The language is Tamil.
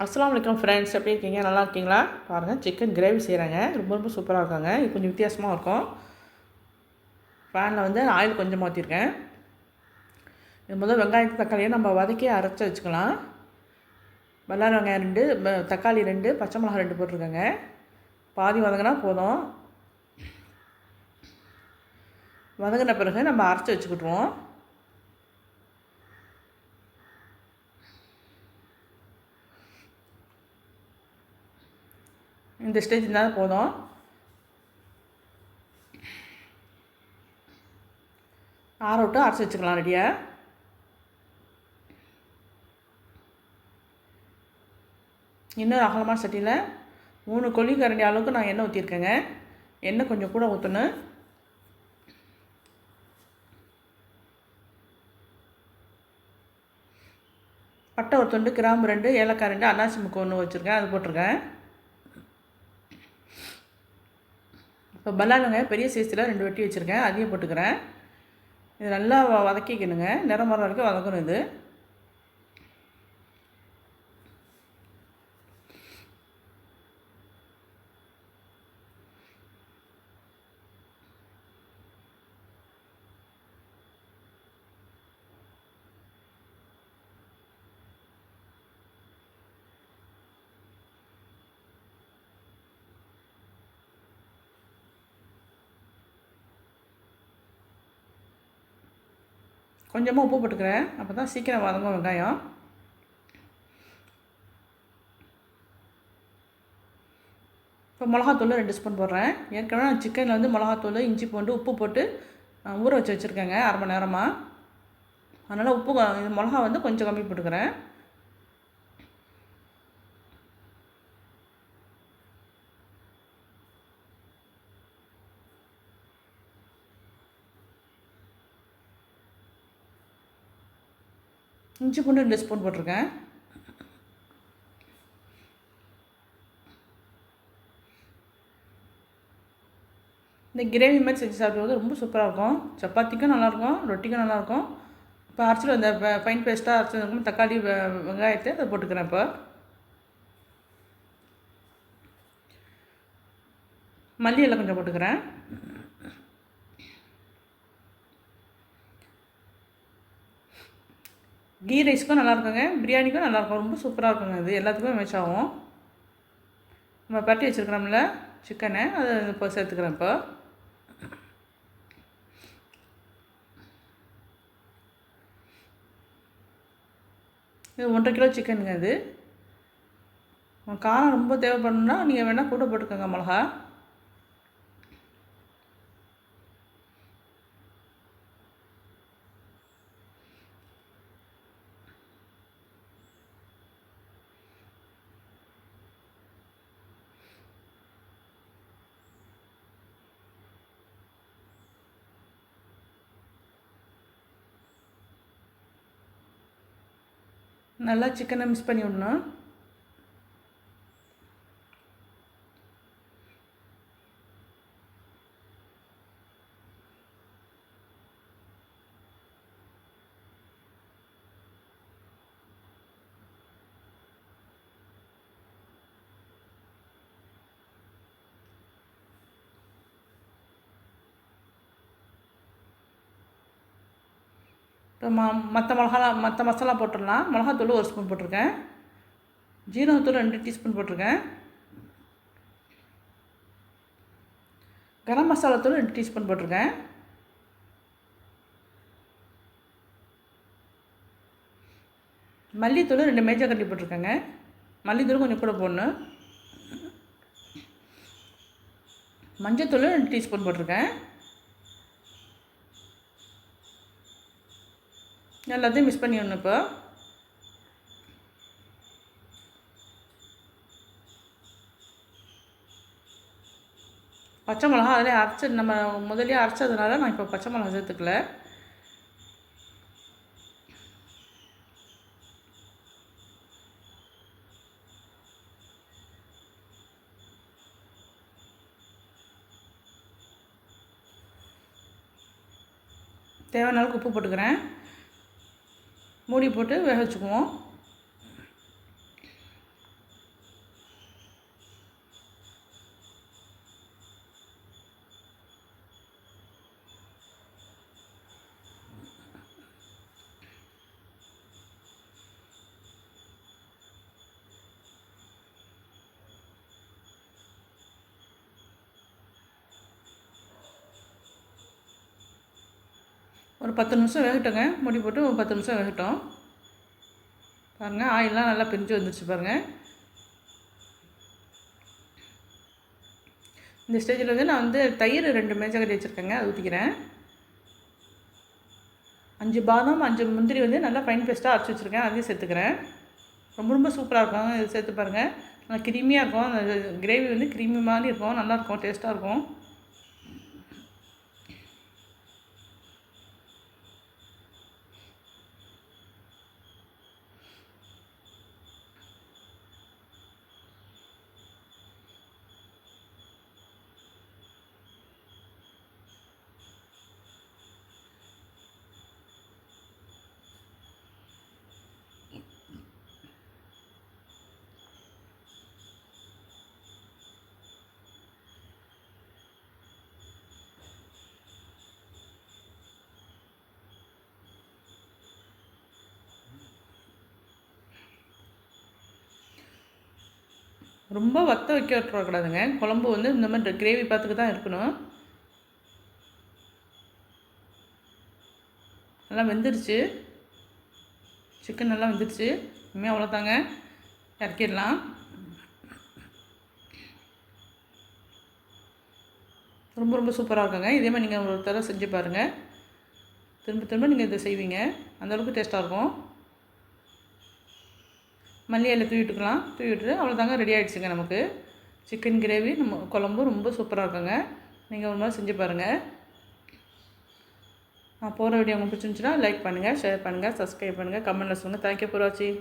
அஸ்ஸலாமு அலைக்கும் ஃப்ரெண்ட்ஸ், எப்படி இருக்கீங்க? நல்லா இருக்கீங்களா? பாருங்கள், சிக்கன் கிரேவி செய்கிறாங்க. ரொம்ப சூப்பராக இருக்காங்க. இது கொஞ்சம் வித்தியாசமாக இருக்கும். பேனில் வந்து ஆயில் கொஞ்சமாக ஊற்றிருக்கேன். இது முதல் வெங்காயத்து தக்காளியை நம்ம வதக்கி அரைச்சி வச்சுக்கலாம். வெள்ளாரி வெங்காயம் 2, தக்காளி 2, பச்சை மிளகாய் 2 போட்டிருக்கேங்க. பாதி வதங்கினா போதும். வதங்கின பிறகு நம்ம அரைச்சி வச்சுக்கிட்டுருவோம். இந்த ஸ்டேஜ் இருந்தால் போதும். ஆற விட்டு அரைச்சி வச்சுக்கலாம் ரெடியாக. இன்னொரு அகலமான சட்டியில் 3 கொள்ளிக்கரண்டி அளவுக்கு நான் எண்ணெய் ஊற்றிருக்கேங்க. எண்ணெய் கொஞ்சம் கூட ஊற்றணும். பட்டை ஒரு துண்டு, கிராம்பு 2, ஏலக்காய் 2, அன்னாசி முக்கு 1 வச்சுருக்கேன், அது போட்டிருக்கேன். இப்போ பல்லாரிங்க பெரிய சைஸில் 2 வெட்டி வச்சுருக்கேன், அதையும் போட்டுக்கிறேன். இது நல்லா வதக்கிக்கணுங்க, நிறம் வர வரைக்கும் வதக்கணும். இது கொஞ்சமாக உப்பு போட்டுக்கிறேன், அப்போ தான் சீக்கிரம் வதங்கும் வெங்காயம். இப்போ மிளகாத்தூள் 2 ஸ்பூன் போடுறேன். ஏற்கனவே நான் சிக்கனில் வந்து மிளகாத்தூள், இஞ்சி பூண்டு, உப்பு போட்டு ஊற வச்சு வச்சுருக்கேங்க 1/2 மணி நேரமாக. அதனால் உப்பு மிளகா வந்து கொஞ்சம் கம்மி போட்டுக்கிறேன். இஞ்சி பூண்டு 2 ஸ்பூன் போட்டிருக்கேன். இந்த கிரேவி மாதிரி செஞ்சு சாப்பிடுவது ரொம்ப சூப்பராக இருக்கும். சப்பாத்திக்கும் நல்லாயிருக்கும், ரொட்டிக்கும் நல்லாயிருக்கும். இப்போ அரைச்சிட்டு அந்த ஃபைன் பேஸ்ட்டாக அரைச்சிருக்கும் தக்காளி வெங்காயத்தை அதை போட்டுக்கிறேன். இப்போ மல்லி எல்லாம் கொஞ்சம் போட்டுக்கிறேன். கீ ரைஸுக்கும் நல்லாயிருக்குங்க, பிரியாணிக்கும் நல்லாயிருக்கும், ரொம்ப சூப்பராக இருக்குங்க. இது எல்லாத்துக்குமே மேட்ச் ஆகும். நம்ம பரட்டி வச்சுருக்கிறோம்ல சிக்கனை, அதை இப்போ சேர்த்துக்கிறேன். இப்போ இது 1.5 கிலோ சிக்கனுங்க. இது காரம் ரொம்ப தேவைப்படணுன்னா நீங்கள் வேணால் கூட போட்டுக்கோங்க மிளகா. நல்லா சிக்கனை மிக்ஸ் பண்ணி விடணும். இப்போ மற்ற மசாலா போட்டுடலாம். மிளகாத்தூள் 1 ஸ்பூன் போட்டிருக்கேன். ஜீரகத்தூள் 2 டீஸ்பூன் போட்டிருக்கேன். கரம் மசாலா தூள் 2 டீஸ்பூன் போட்டிருக்கேன். மல்லித்தூள் 2 மேஜர் கட்டி போட்டிருக்கேங்க. மல்லித்தூள் கொஞ்சம் கூட போடணும். மஞ்சத்தூள் 2 டீஸ்பூன் போட்டிருக்கேன். எல்லாத்தையும் மிக்ஸ் பண்ணி விடணும். இப்போ பச்சை மிளகா அதிலே நம்ம முதலே அரைச்சதுனால நான் இப்போ பச்சை மிளகா சேர்த்துக்கல. தேவையான அளவுக்கு உப்பு போட்டுக்கிறேன். மூடி போட்டு வேக வச்சுக்குவோம். ஒரு 10 நிமிஷம் வேகட்டுங்க. மூடி போட்டு ஒரு 10 நிமிஷம் வேகட்டும். பாருங்கள், ஆயிலெலாம் நல்லா பிரிஞ்சு வந்துருச்சு பாருங்கள். இந்த ஸ்டேஜில் வந்து நான் வந்து தயிர் 2 மேஜைக்கட்டி வச்சுருக்கேங்க, அது ஊற்றிக்கிறேன். 5 பாதாம் 5 முந்திரி வந்து நல்லா ஃபைன் பேஸ்ட்டாக அரைச்சி வச்சுருக்கேன், அதையும் சேர்த்துக்கிறேன். ரொம்ப ரொம்ப சூப்பராக இருக்கும். இது சேர்த்து பாருங்கள், நல்லா கிரீமியாக இருக்கும். அந்த கிரேவி வந்து கிரீமி மாதிரி இருக்கும், நல்லாயிருக்கும், டேஸ்ட்டாக இருக்கும். ரொம்ப வத்த வைக்க விட்டுறக்கூடாதுங்க. குழம்பு வந்து இந்த மாதிரி கிரேவி பார்த்துக்கு தான் இருக்கணும். நல்லா வெந்துருச்சு, சிக்கன் நல்லா வெந்துருச்சு. இனிமேல் அவ்வளோதாங்க, இறக்கிடலாம். ரொம்ப ரொம்ப சூப்பராக இருக்குங்க. இதே மாதிரி நீங்கள் ஒரு தடவை செஞ்சு பாருங்கள். திரும்ப திரும்ப நீங்கள் இதை செய்வீங்க, அந்தளவுக்கு டேஸ்ட்டாக இருக்கும். மல்லி இலை தூவி விட்டுட்டு அவ்வளோதாங்க, ரெடி ஆகிடுச்சுங்க நமக்கு சிக்கன் கிரேவி. நம்ம குழம்பு ரொம்ப சூப்பராக இருக்குங்க. நீங்கள் ஒரு மாதிரி செஞ்சு பாருங்கள். நான் போகிற வீடியோ உங்களுக்கு பிடிச்சிருந்துச்சுன்னா லைக் பண்ணுங்கள், ஷேர் பண்ணுங்கள், சப்ஸ்கிரைப் பண்ணுங்கள், கமெண்ட்டில் சொல்லுங்கள். தேங்க்யூ ஃபார் வாட்சிங்.